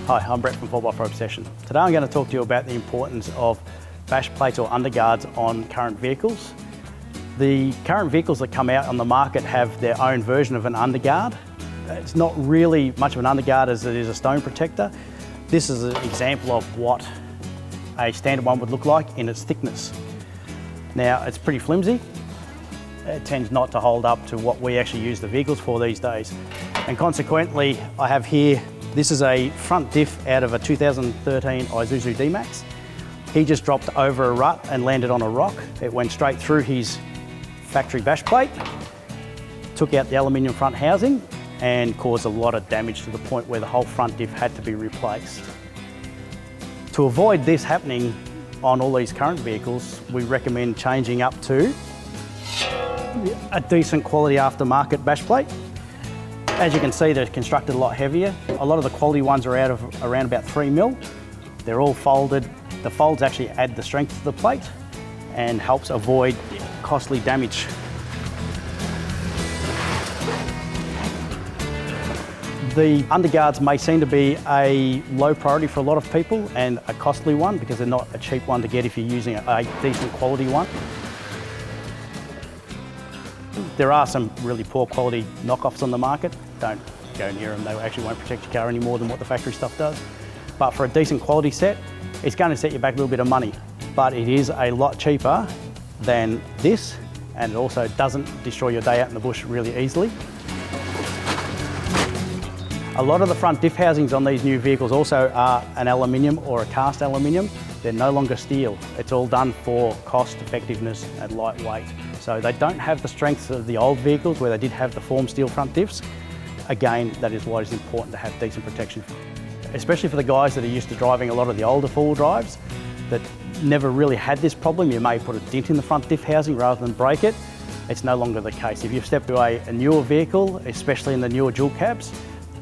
Hi, I'm Brett from 4x4 Obsession. Today I'm going to talk to you about the importance of bash plates or underguards on current vehicles. The current vehicles that come out on the market have their own version of an underguard. It's not really much of an underguard as it is a stone protector. This is an example of what a standard one would look like in its thickness. Now, it's pretty flimsy. It tends not to hold up to what we actually use the vehicles for these days. And consequently, I have here, this is a front diff out of a 2013 Isuzu D-Max. He just dropped over a rut and landed on a rock. It went straight through his factory bash plate, took out the aluminium front housing and caused a lot of damage to the point where the whole front diff had to be replaced. To avoid this happening on all these current vehicles, we recommend changing up to a decent quality aftermarket bash plate. As you can see, they're constructed a lot heavier. A lot of the quality ones are out of around about 3mm. They're all folded. The folds actually add the strength to the plate and helps avoid costly damage. The underguards may seem to be a low priority for a lot of people and a costly one because they're not a cheap one to get if you're using a decent quality one. There are some really poor quality knockoffs on the market. Don't go near them, they actually won't protect your car any more than what the factory stuff does. But for a decent quality set, it's going to set you back a little bit of money. But it is a lot cheaper than this, and it also doesn't destroy your day out in the bush really easily. A lot of the front diff housings on these new vehicles also are an aluminium or a cast aluminium. They're no longer steel. It's all done for cost effectiveness and lightweight. So they don't have the strength of the old vehicles where they did have the form steel front diffs. Again, that is why it's important to have decent protection. Especially for the guys that are used to driving a lot of the older four-wheel drives that never really had this problem. You may put a dent in the front diff housing rather than break it. It's no longer the case. If you've stepped to a newer vehicle, especially in the newer dual cabs,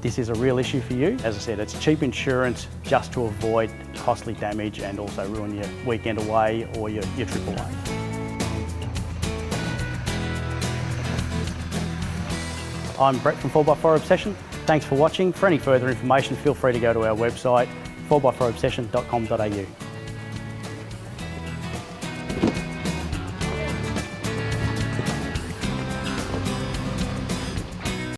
this is a real issue for you. As I said, it's cheap insurance just to avoid costly damage and also ruin your weekend away or your trip away. I'm Brett from 4x4 Obsession. Thanks for watching. For any further information, feel free to go to our website, 4x4obsession.com.au.